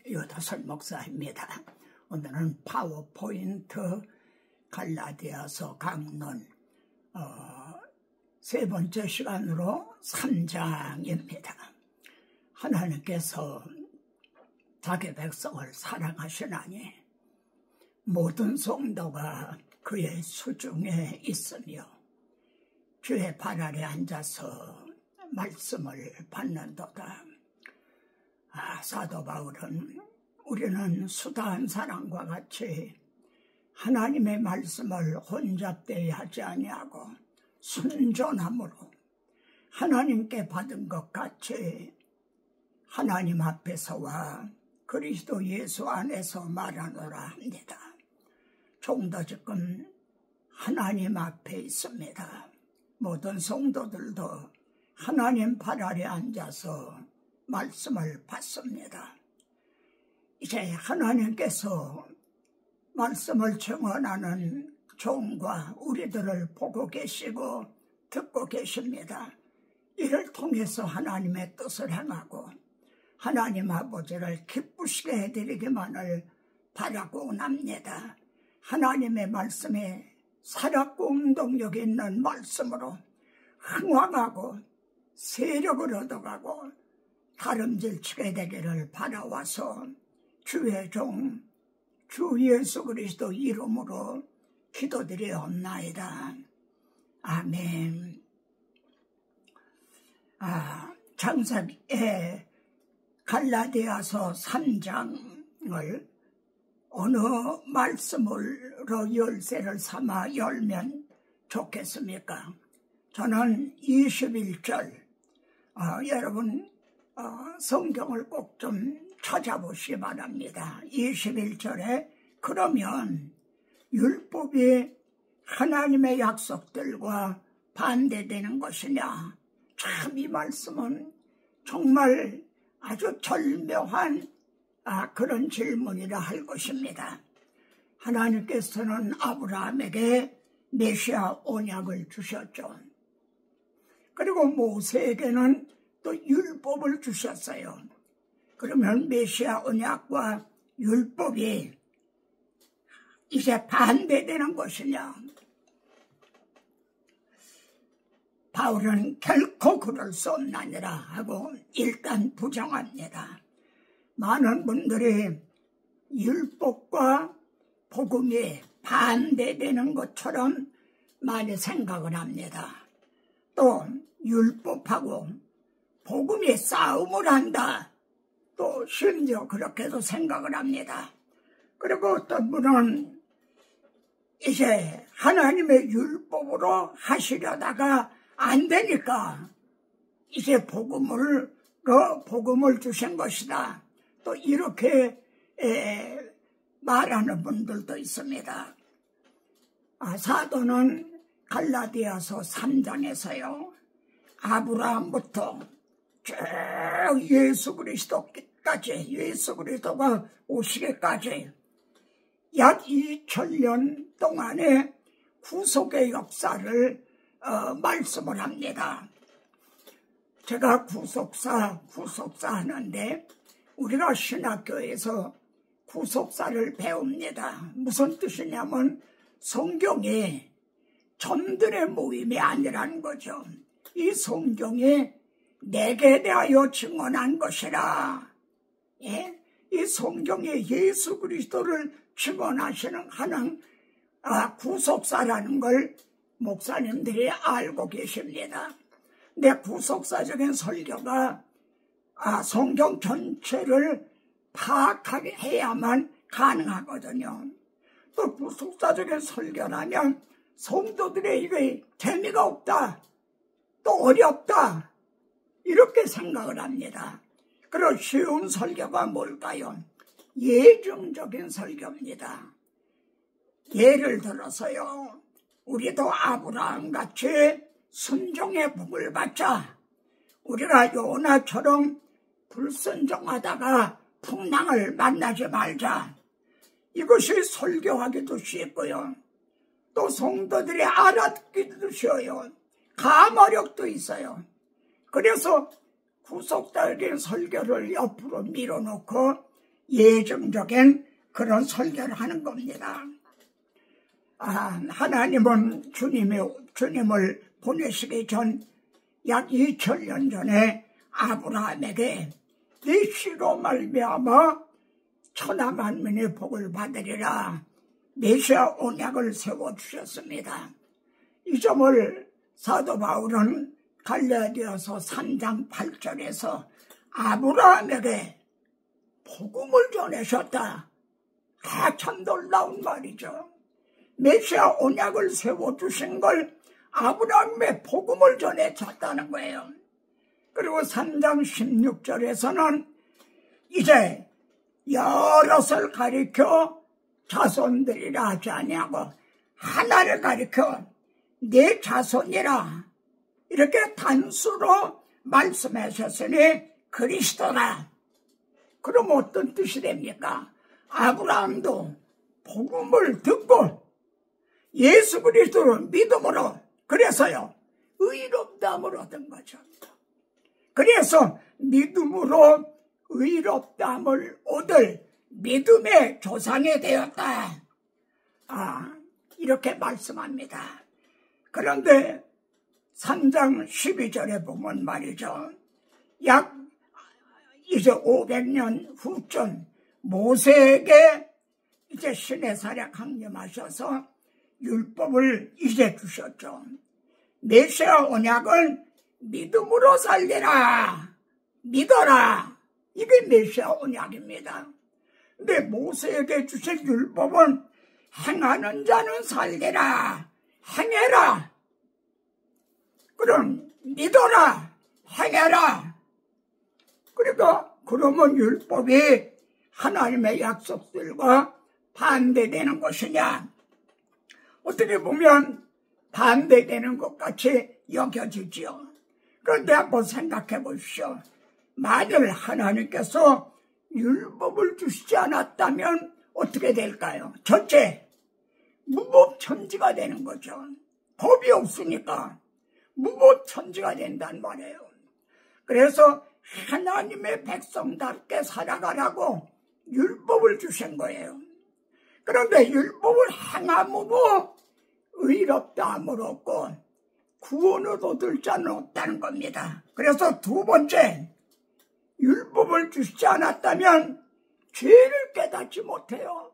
유다설 목사입니다. 오늘은 파워포인트 갈라디아서 강론 세 번째 시간으로 3장입니다. 하나님께서 자기 백성을 사랑하시나니 모든 성도가 그의 수중에 있으며 주의 발 아래 앉아서 말씀을 받는도다. 사도 바울은 우리는 수다한 사람과 같이 하나님의 말씀을 혼잡되이 하지 아니하고 순전함으로 하나님께 받은 것 같이 하나님 앞에서와 그리스도 예수 안에서 말하노라 합니다. 종도 지금 하나님 앞에 있습니다. 모든 성도들도 하나님 발 아래 앉아서 말씀을 받습니다. 이제 하나님께서 말씀을 증언하는 종과 우리들을 보고 계시고 듣고 계십니다. 이를 통해서 하나님의 뜻을 행하고 하나님 아버지를 기쁘시게 해드리기만을 바라고 납니다. 하나님의 말씀에 살았고 운동력이 있는 말씀으로 흥왕하고 세력을 얻어가고 다름질치게 되기를 바라와서 주의 종 주 예수 그리스도 이름으로 기도드리옵나이다. 아멘. 창세기의 갈라디아서 3장을 어느 말씀으로 열쇠를 삼아 열면 좋겠습니까? 저는 21절, 여러분 성경을 꼭 좀 찾아보시기 바랍니다. 21절에 그러면 율법이 하나님의 약속들과 반대되는 것이냐? 참 이 말씀은 정말 아주 절묘한 그런 질문이라 할 것입니다. 하나님께서는 아브라함에게 메시아 언약을 주셨죠. 그리고 모세에게는 또 율법을 주셨어요. 그러면 메시아 언약과 율법이 이제 반대되는 것이냐? 바울은 결코 그럴 수 없나니라 하고 일단 부정합니다. 많은 분들이 율법과 복음이 반대되는 것처럼 많이 생각을 합니다. 또 율법하고 복음이 싸움을 한다. 또 심지어 그렇게도 생각을 합니다. 그리고 어떤 분은 이제 하나님의 율법으로 하시려다가 안 되니까 이제 복음을 주신 것이다. 또 이렇게 말하는 분들도 있습니다. 사도는 갈라디아서 3장에서요. 아브라함부터 쭉 예수 그리스도까지, 예수 그리스도가 오시기까지 약 2000년 동안의 구속의 역사를 말씀을 합니다. 제가 구속사 하는데 우리가 신학교에서 구속사를 배웁니다. 무슨 뜻이냐면 성경이 점들의 모임이 아니라는 거죠. 이 성경이 내게 대하여 증언한 것이라. 예? 이 성경이 예수 그리스도를 증언하시는 하는 구속사라는 걸 목사님들이 알고 계십니다. 근데 구속사적인 설교가 성경 전체를 파악하게 해야만 가능하거든요. 또 구속사적인 설교라면 성도들의 이게 재미가 없다, 또 어렵다, 이렇게 생각을 합니다. 그런 쉬운 설교가 뭘까요? 예증적인 설교입니다. 예를 들어서요, 우리도 아브라함같이 순종의 복을 받자. 우리가 요나처럼 불순종하다가 풍랑을 만나지 말자. 이것이 설교하기도 쉽고요. 또 성도들이 알아듣기도 쉬워요. 감화력도 있어요. 그래서 구속적인 설교를 옆으로 밀어놓고 예정적인 그런 설교를 하는 겁니다. 하나님은 주님을 보내시기 전 약 2000년 전에 아브라함에게 네 씨로 말미암아 천하 만민의 복을 받으리라 메시아 언약을 세워주셨습니다. 이 점을 사도 바울은 갈라디아서 3장 8절에서 아브라함에게 복음을 전하셨다. 참 놀라운 말이죠. 메시아 언약을 세워주신 걸 아브라함의 복음을 전해줬다는 거예요. 그리고 3장 16절에서는 이제 여럿을 가리켜 자손들이라 하지 아니하고 하나를 가리켜 내 자손이라 이렇게 단수로 말씀하셨으니 그리스도라. 그럼 어떤 뜻이 됩니까? 아브라함도 복음을 듣고 예수 그리스도를 믿음으로 그래서요 의롭다함을 얻은 거죠. 그래서 믿음으로 의롭다함을 얻을 믿음의 조상이 되었다. 이렇게 말씀합니다. 그런데 3장 12절에 보면 말이죠. 약 이제 500년 후쯤 모세에게 이제 시내사략 강림하셔서 율법을 이제 주셨죠. 메시아 언약을 믿음으로 살리라. 믿어라. 이게 메시아 언약입니다. 근데 모세에게 주신 율법은 행하는 자는 살리라. 행해라. 그럼 믿어라. 행해라. 그러면 율법이 하나님의 약속들과 반대되는 것이냐? 어떻게 보면 반대되는 것 같이 여겨지지요. 그런데 한번 생각해 보십시오. 만일 하나님께서 율법을 주시지 않았다면 어떻게 될까요? 첫째, 무법천지가 되는 거죠. 법이 없으니까 무법천지가 된단 말이에요. 그래서 하나님의 백성답게 살아가라고 율법을 주신 거예요. 그런데 율법을 행함으로 의롭다함을 얻고 구원을 얻을 자는 없다는 겁니다. 그래서 두 번째, 율법을 주시지 않았다면 죄를 깨닫지 못해요.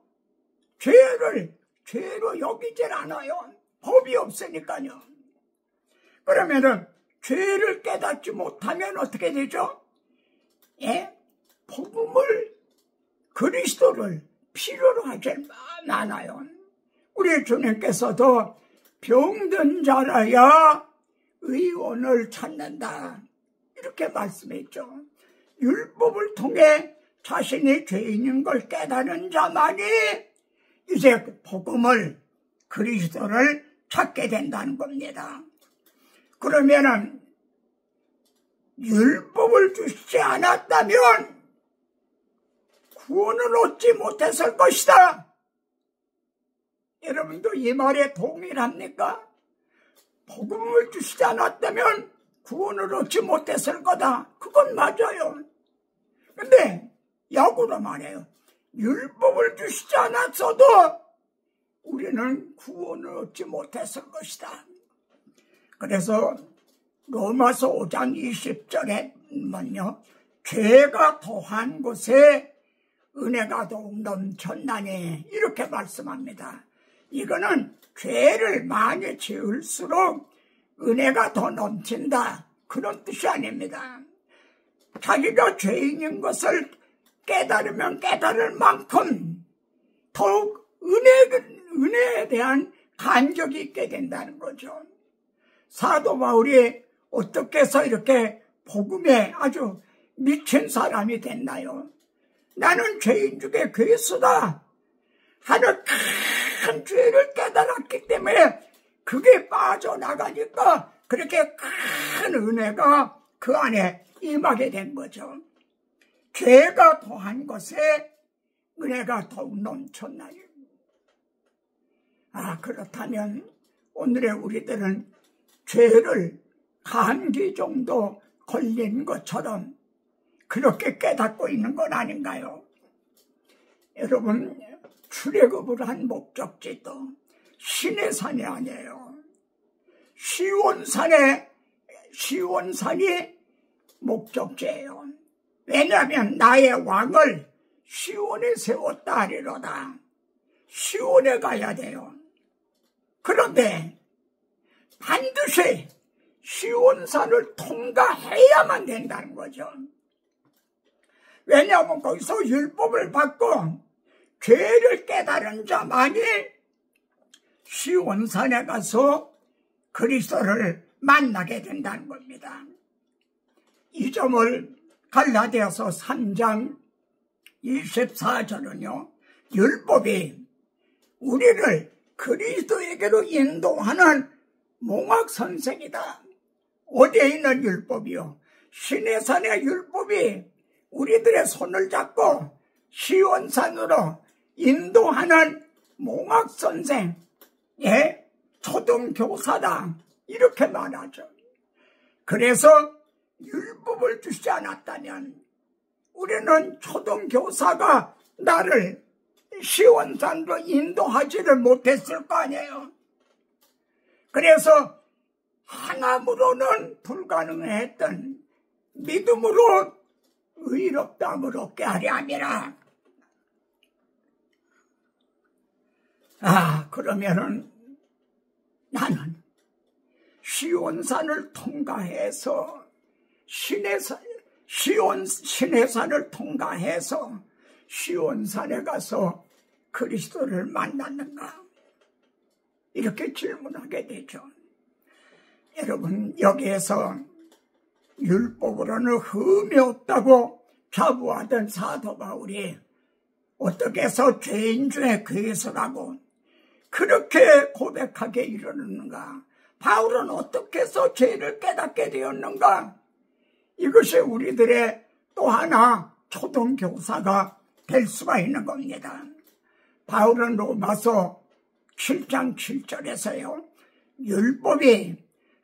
죄로 여기질 않아요. 법이 없으니까요. 그러면은 죄를 깨닫지 못하면 어떻게 되죠? 복음을, 그리스도를 필요로 하지 않아요. 우리 주님께서도 병든 자라야 의원을 찾는다. 이렇게 말씀했죠. 율법을 통해 자신이 죄인인 걸 깨달은 자만이 이제 복음을, 그리스도를 찾게 된다는 겁니다. 그러면은 율법을 주시지 않았다면 구원을 얻지 못했을 것이다. 여러분도 이 말에 동의합니까? 복음을 주시지 않았다면 구원을 얻지 못했을 거다. 그건 맞아요. 근데 역으로 말해요. 율법을 주시지 않았어도 우리는 구원을 얻지 못했을 것이다. 그래서 로마서 5장 20절에 보면요. 죄가 더한 곳에 은혜가 더욱 넘쳤나니 이렇게 말씀합니다. 이거는 죄를 많이 지을수록 은혜가 더 넘친다. 그런 뜻이 아닙니다. 자기가 죄인인 것을 깨달으면 깨달을 만큼 더욱 은혜에 대한 간격이 있게 된다는 거죠. 사도 바울이 어떻게 해서 이렇게 복음에 아주 미친 사람이 됐나요? 나는 죄인 중에 괴수다 하는 큰 죄를 깨달았기 때문에 그게 빠져나가니까 그렇게 큰 은혜가 그 안에 임하게 된 거죠. 죄가 더한 것에 은혜가 더욱 넘쳤나요? 그렇다면 오늘의 우리들은 죄를 감기 정도 걸린 것처럼 그렇게 깨닫고 있는 건 아닌가요? 여러분, 출애굽을 한 목적지도 시내산이 아니에요. 시온산이 목적지예요. 왜냐하면 나의 왕을 시온에 세웠다 하리로다. 시온에 가야 돼요. 그런데 반드시 시온산을 통과해야만 된다는 거죠. 왜냐하면 거기서 율법을 받고 죄를 깨달은 자만이 시온산에 가서 그리스도를 만나게 된다는 겁니다. 이 점을 갈라디아서 3장 24절은요, 율법이 우리를 그리스도에게로 인도하는 몽학선생이다. 어디에 있는 율법이요? 시내산의 율법이 우리들의 손을 잡고 시온산으로 인도하는 몽학선생, 초등교사다, 이렇게 말하죠. 그래서 율법을 주시지 않았다면 우리는 초등교사가 나를 시온산으로 인도하지를 못했을 거 아니에요. 그래서 하나무로는 불가능했던 믿음으로 의롭다함을 얻게 하려 함이라. 그러면은 나는 시온산을 통과해서 시내산을 통과해서 시온산에 가서 그리스도를 만났는가? 이렇게 질문하게 되죠. 여러분, 여기에서 율법으로는 흠이 없다고 자부하던 사도 바울이 어떻게 해서 죄인 중에 괴수라고 그렇게 고백하게 이르는가? 바울은 어떻게 해서 죄를 깨닫게 되었는가? 이것이 우리들의 또 하나 초등교사가 될 수가 있는 겁니다. 바울은 로마서 7장 7절에서요, 율법이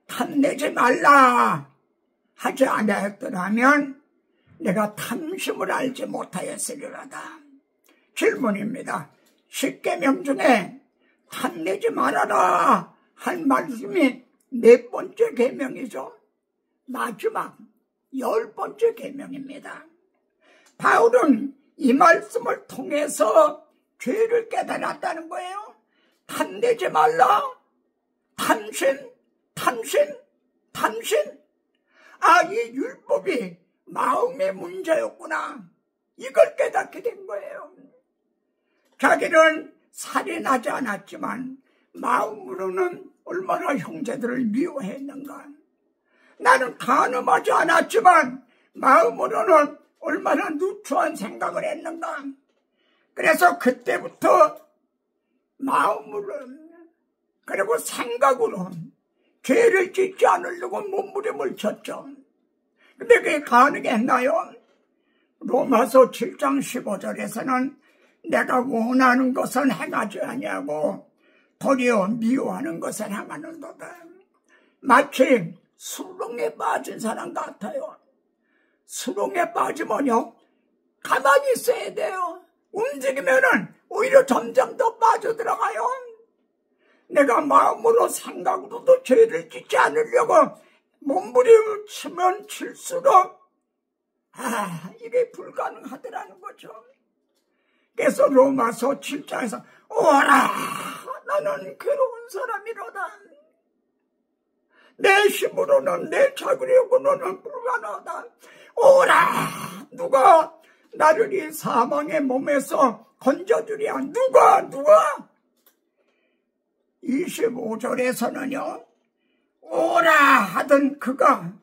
탐내지 말라 하지 아니하였더라면 내가 탐심을 알지 못하였으리로다. 질문입니다. 십계명 중에 탐내지 말아라 한 말씀이 몇 번째 계명이죠? 마지막 10번째 계명입니다. 바울은 이 말씀을 통해서 죄를 깨달았다는 거예요. 탐내지 말라. 탐심. 이 율법이 마음의 문제였구나. 이걸 깨닫게 된 거예요. 자기는 살인하지 않았지만 마음으로는 얼마나 형제들을 미워했는가. 나는 간음하지 않았지만 마음으로는 얼마나 누추한 생각을 했는가. 그래서 그때부터 마음으로 그리고 생각으로 죄를 짓지 않으려고 몸부림을 쳤죠. 근데 그게 가능했나요? 로마서 7장 15절에서는 내가 원하는 것은 행하지 아니하고 도리어 미워하는 것을 행하는도다. 마치 수렁에 빠진 사람 같아요. 수렁에 빠지면요, 가만히 있어야 돼요. 움직이면은 오히려 점점 더 빠져들어가요. 내가 마음으로 생각으로도 죄를 짓지 않으려고 몸부림을 치면 칠수록 이게 불가능하더라는 거죠. 그래서 로마서 7장에서 오라 나는 괴로운 사람이로다. 내 힘으로는 내 자기력으로는 불가능하다. 오라 누가 나를 이 사망의 몸에서 건져주랴. 누가 25절에서는요 오라 하던 그가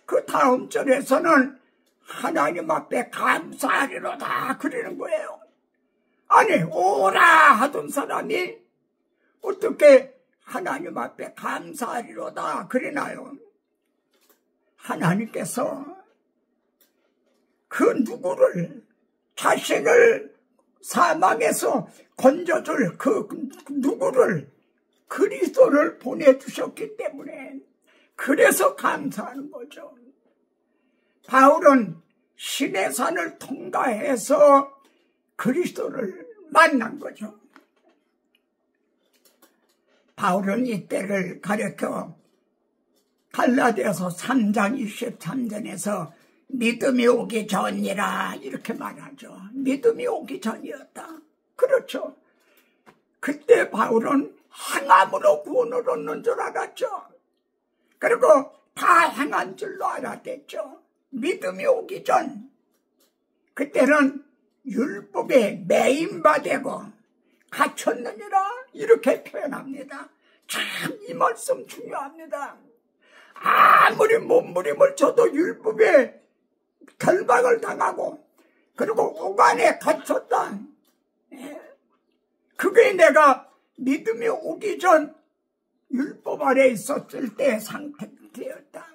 그 다음 절에서는 하나님 앞에 감사하리로다 그러는 거예요. 아니 오라 하던 사람이 어떻게 하나님 앞에 감사하리로다 그러나요? 하나님께서 그 누구를 자신을 사망에서 건져줄 그 누구를 그리스도를 보내주셨기 때문에 그래서 감사하는 거죠. 바울은 시내산을 통과해서 그리스도를 만난 거죠. 바울은 이때를 가르쳐 갈라디아서 3장 23절에서 믿음이 오기 전이라 이렇게 말하죠. 믿음이 오기 전이었다. 그렇죠. 그때 바울은 행함으로 구원을 얻는 줄 알았죠. 그리고 다 행한 줄로 알았댔죠. 믿음이 오기 전. 그때는 율법에 매인바되고 갇혔느니라 이렇게 표현합니다. 참 이 말씀 중요합니다. 아무리 몸부림을 쳐도 율법에 결박을 당하고 그리고 오간에 갇혔다. 그게 내가 믿음이 오기 전 율법 아래 있었을 때의 상태였다.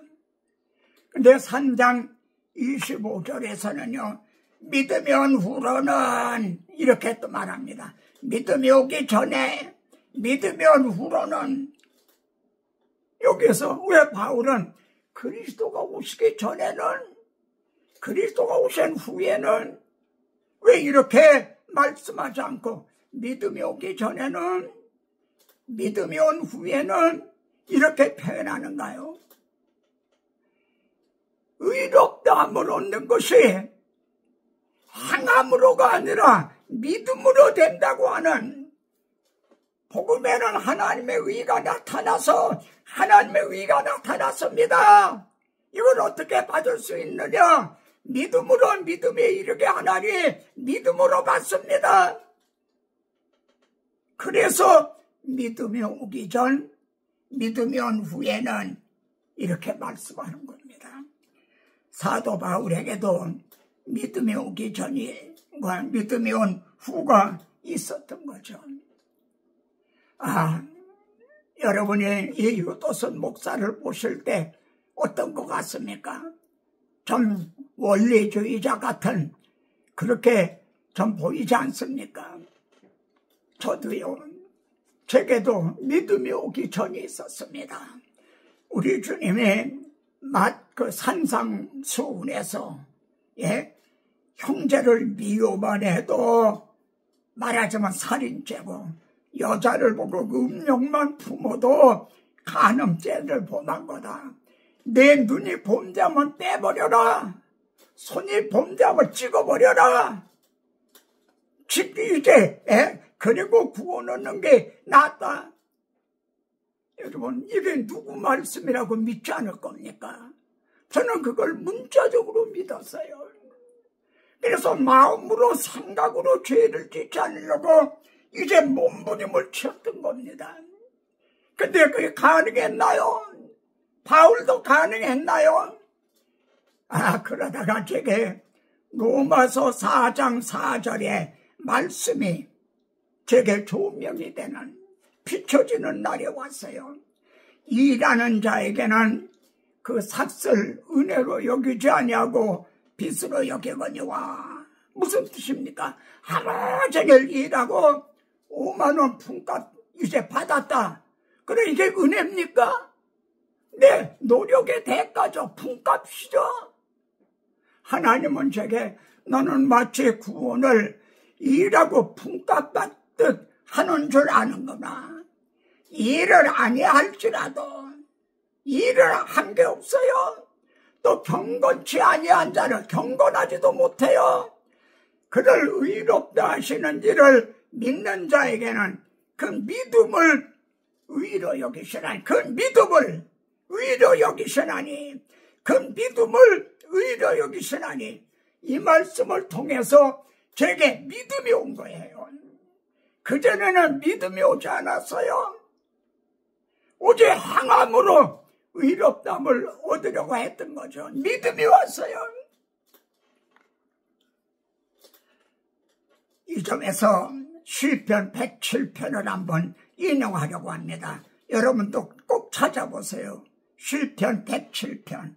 근데 3장 25절에서는요. 믿으면 후로는 이렇게 또 말합니다. 믿음이 오기 전에 믿으면 후로는 여기서 왜 바울은 그리스도가 오시기 전에는 그리스도가 오신 후에는 왜 이렇게 말씀하지 않고 믿음이 오기 전에는 믿음이 온 후에는 이렇게 표현하는가요? 의롭다함을 얻는 것이 행함으로가 아니라 믿음으로 된다고 하는 복음에는 하나님의 의가 나타나서 하나님의 의가 나타났습니다. 이걸 어떻게 받을 수 있느냐? 믿음으로 믿음에 이르게 하나니 믿음으로 받습니다. 그래서 믿음이 오기 전, 믿음이 온 후에는 이렇게 말씀하는 겁니다. 사도 바울에게도 믿음이 오기 전과 믿음이 온 후가 있었던 거죠. 여러분이 이 유도선 목사를 보실 때 어떤 것 같습니까? 좀 원리주의자 같은 그렇게 좀 보이지 않습니까? 저도요. 제게도 믿음이 오기 전이 있었습니다. 우리 주님의 그 산상수훈에서 형제를 미워만 해도 말하자면 살인죄고 여자를 보고 음욕만 품어도 간음죄를 범한 거다. 내 눈이 범죄하면 빼버려라. 손이 범죄하면 찍어버려라. 이제 그리고 구원 얻는 게 낫다. 여러분 이게 누구 말씀이라고 믿지 않을 겁니까? 저는 그걸 문자적으로 믿었어요. 그래서 마음으로 생각으로 죄를 짓지 않으려고 이제 몸부림을 쳤던 겁니다. 근데 그게 가능했나요? 바울도 가능했나요? 그러다가 제게 로마서 4장 4절의 말씀이 제게 조명이 되는 비춰지는 날이 왔어요. 일하는 자에게는 그 삭을 은혜로 여기지 아니하고 빚으로 여기거니와. 무슨 뜻입니까? 하루 종일 일하고 5만 원 품값 이제 받았다. 그래 이게 은혜입니까? 내 노력의 대가죠. 품값이죠. 하나님은 제게 너는 마치 구원을 일하고 품값 받듯 하는 줄 아는구나. 일을 아니할지라도 일을 한 게 없어요. 또 경건치 아니한 자를 경건하지도 못해요. 그를 의롭다 하시는 이를 믿는 자에게는 그 믿음을 의로 여기시나니 그 믿음을 의로 여기시나니 그 믿음을 의로 여기시나니 이 말씀을 통해서 제게 믿음이 온 거예요. 그전에는 믿음이 오지 않았어요. 오직 행함으로 의롭다함을 얻으려고 했던 거죠. 믿음이 왔어요. 이 점에서 시편 107편을 한번 인용하려고 합니다. 여러분도 꼭 찾아보세요. 시편 107편.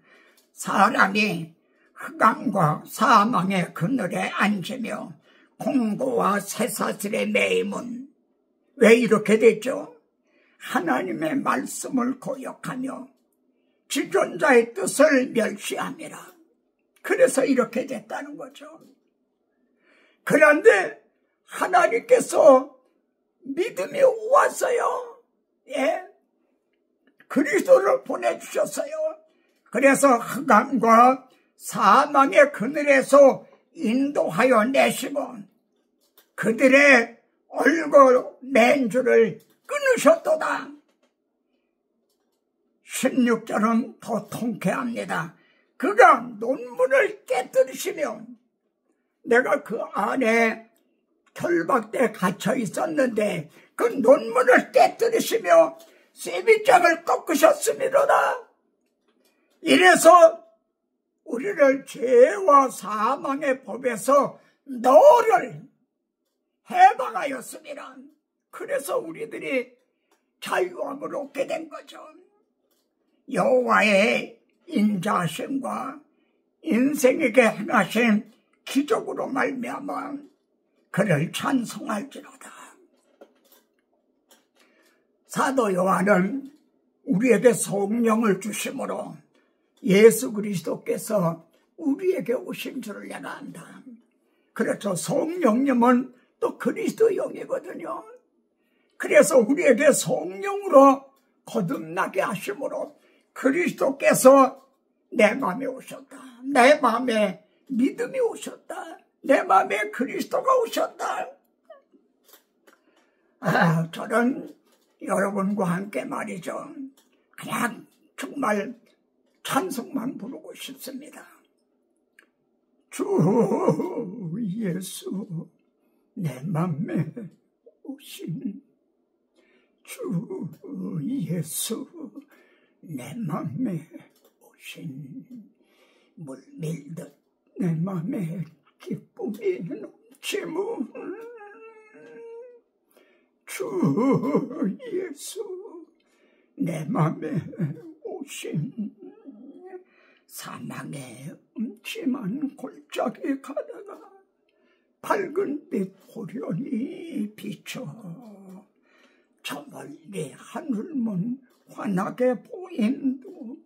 사람이 흑암과 사망의 그늘에 앉으며 공고와 쇠사슬에 매임은 왜 이렇게 됐죠? 하나님의 말씀을 거역하며 지존자의 뜻을 멸시함이라. 그래서 이렇게 됐다는 거죠. 그런데 하나님께서 믿음이 왔어요. 예, 그리스도를 보내주셨어요. 그래서 흑암과 사망의 그늘에서 인도하여 내시고 그들의 얼굴 맨줄을 끊으셨도다. 16절은 더 통쾌합니다. 그가 논문을 깨뜨리시며, 내가 그 안에 결박대에 갇혀 있었는데 그 논문을 깨뜨리시며 세비장을 꺾으셨습니다. 이래서 우리를 죄와 사망의 법에서 너를 해방하였습니다. 그래서 우리들이 자유함을 얻게 된 거죠. 여호와의 인자하심과 인생에게 행하신 기적으로 말미암아 그를 찬송할지로다. 사도 요한은 우리에게 성령을 주심으로 예수 그리스도께서 우리에게 오신 줄을 내가 안다. 그렇죠. 성령님은 또 그리스도 영이거든요. 그래서 우리에게 성령으로 거듭나게 하심으로 그리스도께서 내 마음에 오셨다. 내 마음에 믿음이 오셨다. 내 마음에 그리스도가 오셨다. 저는 여러분과 함께 말이죠. 그냥 정말 찬송만 부르고 싶습니다. 주 예수 내 맘에 오신 주 예수 내 맘에 오신 물밀듯 내 맘에 기쁨이 넘치는 주 예수 내 맘에 오신 사망의 음침한 골짜기 가다가 밝은 빛 호련히 비춰 저 멀리 하늘문 환하게 보인도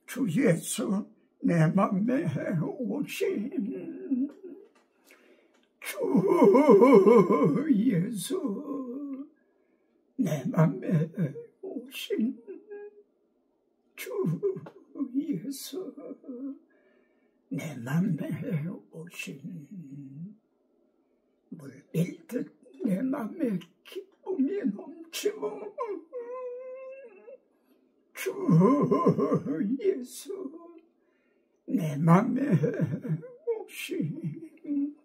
주 예수 내 맘에 오신 주 예수 내 맘에 오신 주 예수 내 맘에 오신 물밀듯 내 맘에 기쁨이 넘치고 주 예수 내 맘에 오신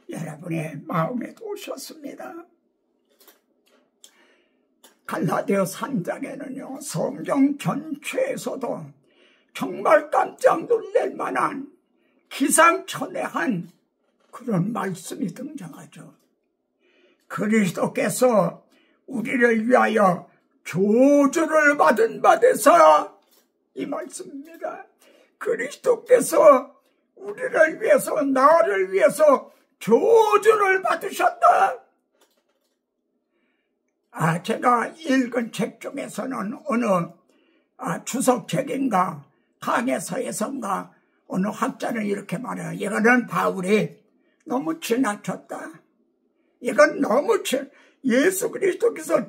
여러분의 마음에도 오셨습니다. 갈라디아 3장에는요 성경 전체에서도 정말 깜짝 놀랄 만한 기상천외한 그런 말씀이 등장하죠. 그리스도께서 우리를 위하여 저주를 받은 바 되사 이 말씀입니다. 그리스도께서 우리를 위해서 나를 위해서 저주를 받으셨다. 제가 읽은 책 중에서는 어느 주석책인가 강해서에선가 어느 학자는 이렇게 말해요. 이거는 바울이 너무 지나쳤다. 이건 너무 예수 그리스도께서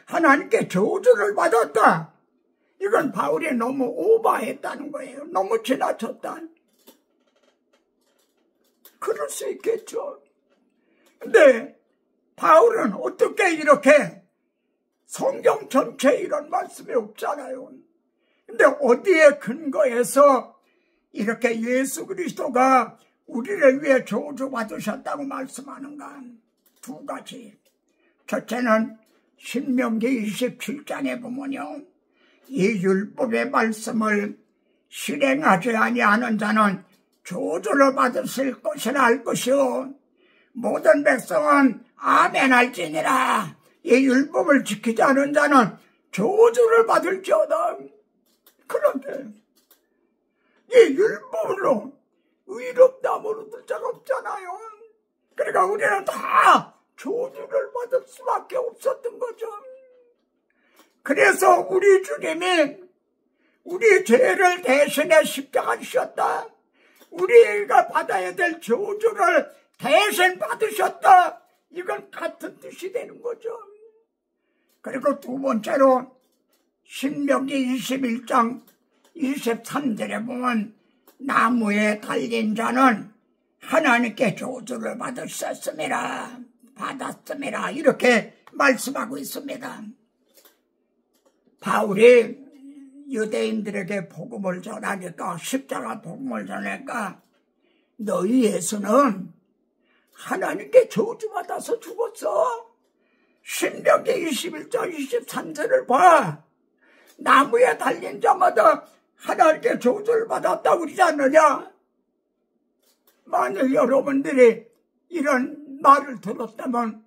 하나님께 저주를 받았다. 이건 바울이 너무 오버했다는 거예요. 너무 지나쳤다. 그럴 수 있겠죠. 근데 바울은 어떻게 이렇게 성경 전체에 이런 말씀이 없잖아요. 근데 어디에 근거해서 이렇게 예수 그리스도가 우리를 위해 저주받으셨다고 말씀하는가? 두 가지. 첫째는 신명기 27장에 보면요. 이 율법의 말씀을 실행하지 아니하는 자는 저주를 받으실 것이라 할 것이요. 모든 백성은 아멘 할지니라. 이 율법을 지키지 않은 자는 저주를 받을지어다. 그런데 이 율법으로 의롭다함을 얻을 자가 없잖아요. 그러니까 우리는 다 저주를 받을 수밖에 없었던 거죠. 그래서 우리 주님이 우리 죄를 대신에 십자가 지셨다. 우리가 받아야 될 저주를 대신 받으셨다. 이건 같은 뜻이 되는 거죠. 그리고 두 번째로 신명기 21장 23절에 보면 나무에 달린 자는 하나님께 저주를 받았음이라 이렇게 말씀하고 있습니다. 바울이 유대인들에게 복음을 전하니까, 십자가 복음을 전하니까 너희 예수는 하나님께 저주받아서 죽었어. 신명기 21장 23절을 봐. 나무에 달린 자마다 하나님께 저주를 받았다고 그러지 않느냐? 만약 여러분들이 이런 말을 들었다면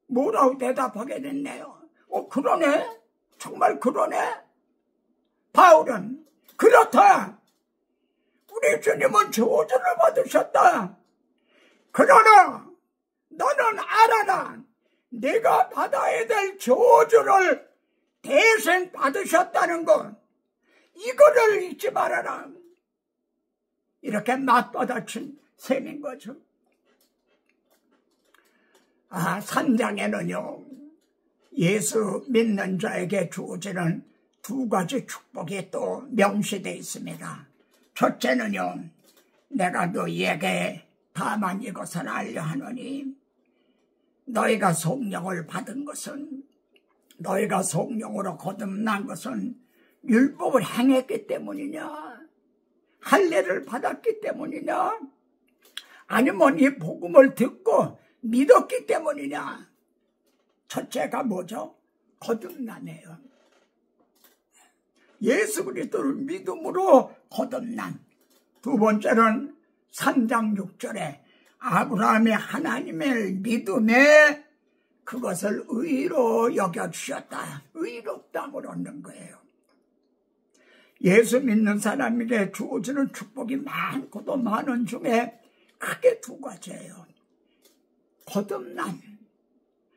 뭐라고 대답하게 됐네요? 그러네? 정말 그러네? 바울은 그렇다. 우리 주님은 저주를 받으셨다. 그러나 너는 알아라. 내가 받아야 될 저주를 대신 받으셨다는 것, 이거를 잊지 말아라. 이렇게 맞받아친 셈인 거죠. 3장에는요, 예수 믿는 자에게 주어지는 두 가지 축복이 또 명시되어 있습니다. 첫째는요, 내가 너희에게 다만 이것을 알려 하노니, 너희가 성령을 받은 것은, 너희가 성령으로 거듭난 것은 율법을 행했기 때문이냐, 할례를 받았기 때문이냐, 아니면 이 복음을 듣고 믿었기 때문이냐. 첫째가 뭐죠? 거듭남이에요. 예수 그리스도를 믿음으로 거듭난. 두 번째는 3장 6절에 아브라함이 하나님을 믿음에 그것을 의로 여겨주셨다. 의롭다고 얻는 거예요. 예수 믿는 사람에게 주어지는 축복이 많고도 많은 중에 크게 두 가지예요. 거듭남,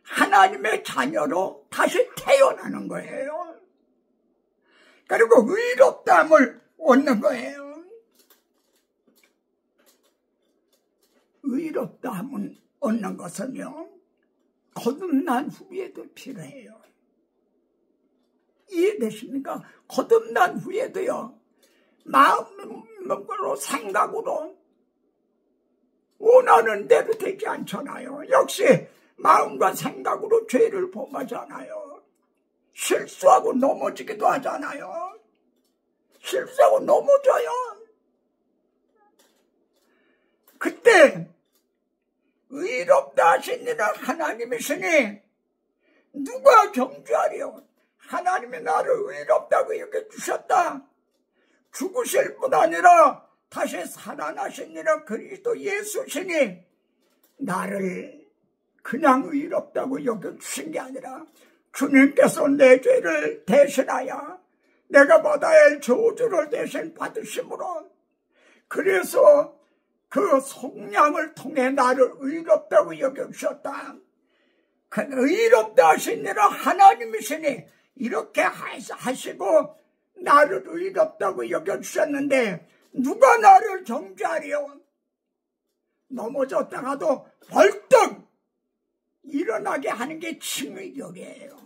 하나님의 자녀로 다시 태어나는 거예요. 그리고 의롭다함을 얻는 거예요. 의롭다함을 얻는 것은요, 거듭난 후에도 필요해요. 이해되십니까? 거듭난 후에도요, 마음으로 생각으로 원하는 대로 되지 않잖아요. 역시 마음과 생각으로 죄를 범하잖아요. 실수하고 넘어지기도 하잖아요. 실수하고 넘어져요. 그때 의롭다 하시니라 하나님이시니 누가 정죄하리요? 하나님이 나를 의롭다고 여겨주셨다. 죽으실 뿐 아니라 다시 살아나시니라 그리스도 예수시니 나를 그냥 의롭다고 여겨주신 게 아니라 주님께서 내 죄를 대신하여 내가 받아야 할 저주를 대신 받으심으로, 그래서 그 속량을 통해 나를 의롭다고 여겨주셨다. 그 의롭다 하시니라 하나님이시니 이렇게 하시고 나를 의롭다고 여겨주셨는데 누가 나를 정죄하리요? 넘어졌다가도 벌떡 일어나게 하는 게 칭의교회예요.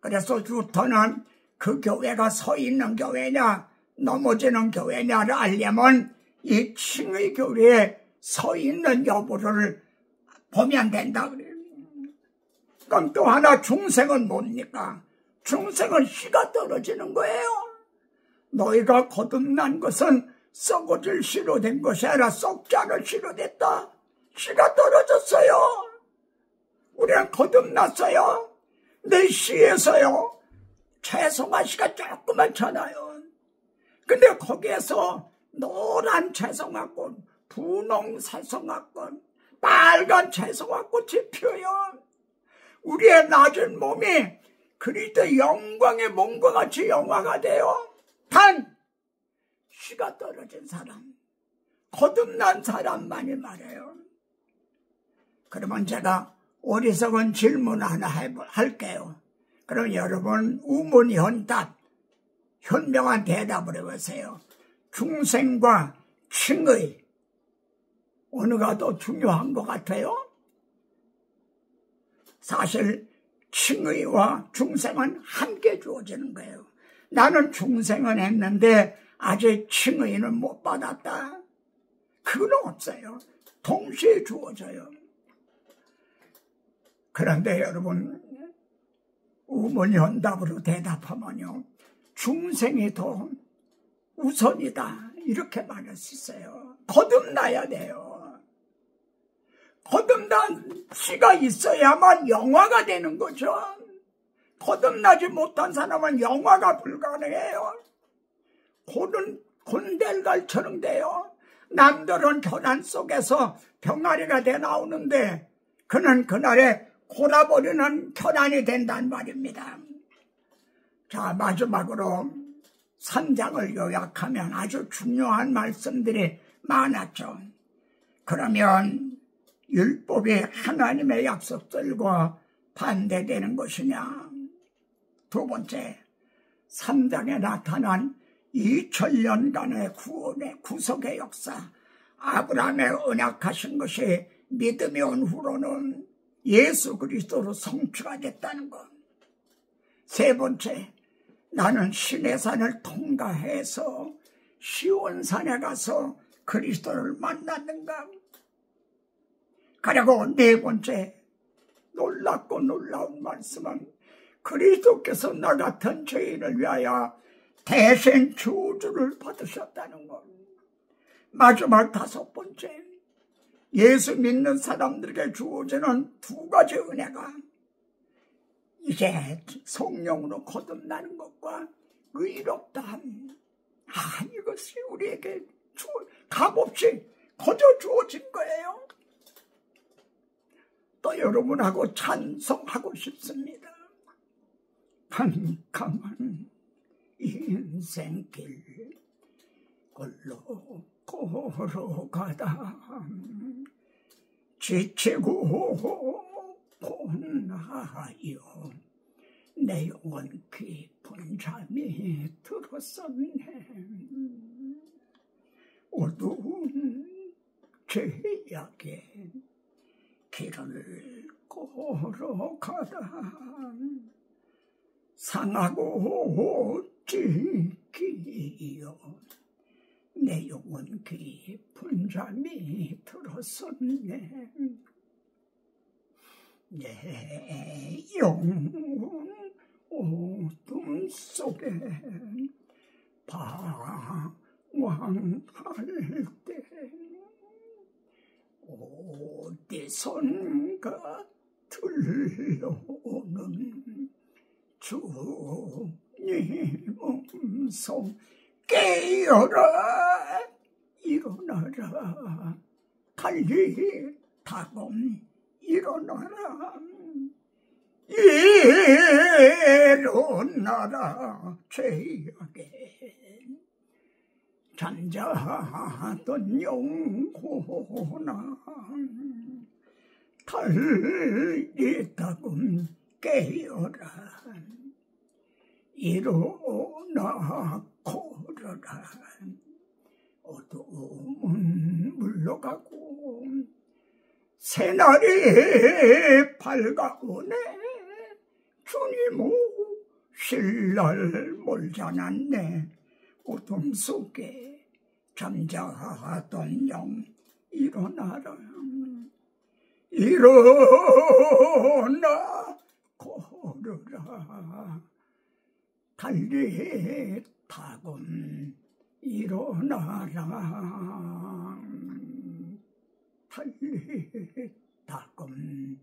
그래서 루터는 그 교회가 서 있는 교회냐 넘어지는 교회냐를 알려면 이 칭의교회에 서 있는 여부를 보면 된다 그래요. 그럼 또 하나 중생은 뭡니까? 중생은 씨가 떨어지는 거예요. 너희가 거듭난 것은 썩어질 씨로 된 것이 아니라 썩지 않을 씨로 됐다. 씨가 떨어졌어요. 우리는 거듭났어요. 내 씨에서요, 채송화 씨가 조그맣잖아요. 근데 거기에서 노란 채송화꽃, 분홍 채송화꽃, 빨간 채송화꽃이 피어요. 우리의 낮은 몸이 그리스도 영광의 몸과 같이 영화가 돼요. 단 씨가 떨어진 사람, 거듭난 사람만이 말해요. 그러면 제가 어리석은 질문 하나 할게요. 그럼 여러분 우문현답, 현명한 대답을 해보세요. 중생과 칭의 어느가 더 중요한 것 같아요? 사실 칭의와 중생은 함께 주어지는 거예요. 나는 중생은 했는데 아직 칭의는 못 받았다. 그건 없어요. 동시에 주어져요. 그런데 여러분, 우문현답으로 대답하면요, 중생이 더 우선이다 이렇게 말할 수 있어요. 거듭나야 돼요. 거듭난 씨가 있어야만 영화가 되는 거죠. 거듭나지 못한 사람은 영화가 불가능해요. 고는 곤델갈처럼 돼요. 남들은 교란 속에서 병아리가 돼 나오는데 그는 그날에 골아버리는 교란이 된단 말입니다. 자, 마지막으로 3장을 요약하면 아주 중요한 말씀들이 많았죠. 그러면 율법이 하나님의 약속들과 반대되는 것이냐? 두 번째, 3장에 나타난 2000년간의 구원의 구속의 역사, 아브라함의 언약하신 것이 믿음이 온 후로는 예수 그리스도로 성취가 됐다는 것. 세 번째, 나는 시내산을 통과해서 시온산에 가서 그리스도를 만났는가. 그리고 네 번째, 놀랍고 놀라운 말씀은 그리스도께서 나 같은 죄인을 위하여 대신 저주를 받으셨다는 것. 마지막 다섯 번째, 예수 믿는 사람들에게 주어지는 두 가지 은혜가 이제 성령으로 거듭나는 것과 의롭다함. 이것이 우리에게 값없이 거저 주어진 거예요. 또 여러분하고 찬송하고 싶습니다. 캄캄한 인생길 홀로 걸어가다 지치고 고나하여 내 영혼 깊은 잠이 들었었네. 어두운 죄악의 길을 걸어가다 상하고 찢기어 내 영혼 깊은 잠이 들었었네. 내 영혼 어둠 속에 방황할 때 어디선가 들려오는 주님 음성, 깨어라 일어나라 달리 다금 일어나라 일어나라 죄악에 잠자던 영혼아 달리 다금 깨어라 일어나 걸어라. 어두움은 물러가고 새날이 밝아오네. 주님 오실 날 멀지 않았네. 어둠 속에 잠자던 영 일어나라. 일어나 걸어라. 달리 다금 일어나라. 달리 다금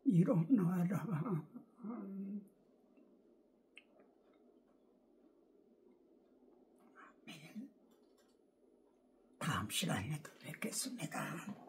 일어나라. 다음 시간에 또 뵙겠습니다.